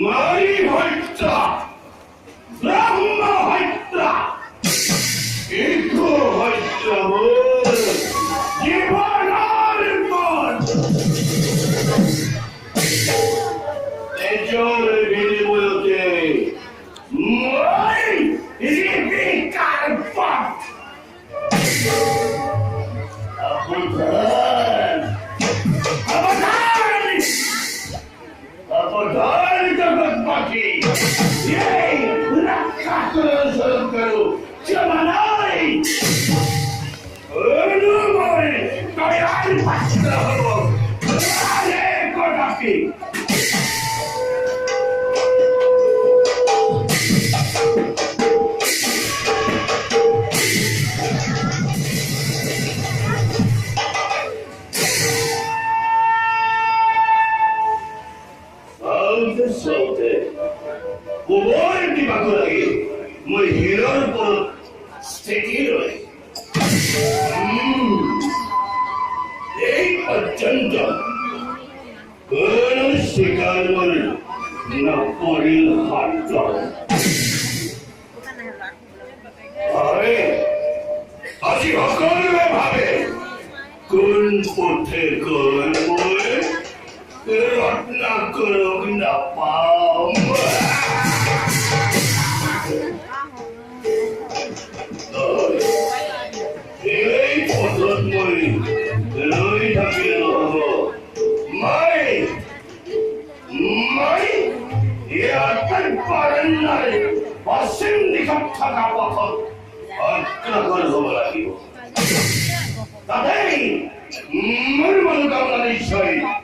나이 활자, 랑마 활자, 이거 활자면 이만하는 것. 대전을 비리 모였지. 뭐이 이리 깜빡. 아프다. 아빠다 이것만 바퀴 예 낙하스는 서름가루 저만하이 어느 몸에 너희 바치다 하고 안에 꼬다피 Saute. Vuoi di baculari, ma hero por stekiro. Ei agenda. Kono shikarol na poril hatta. Are, aji hakal me bhabe. Kun pothe kon moe. Ratna karo na paam. Ei potot moi, loi thakilo hobo. Mai, ya tan paran nai, asim nikap thaka pathot, akra kar hobo lagibo. Tadei, mar manokamna nishoi.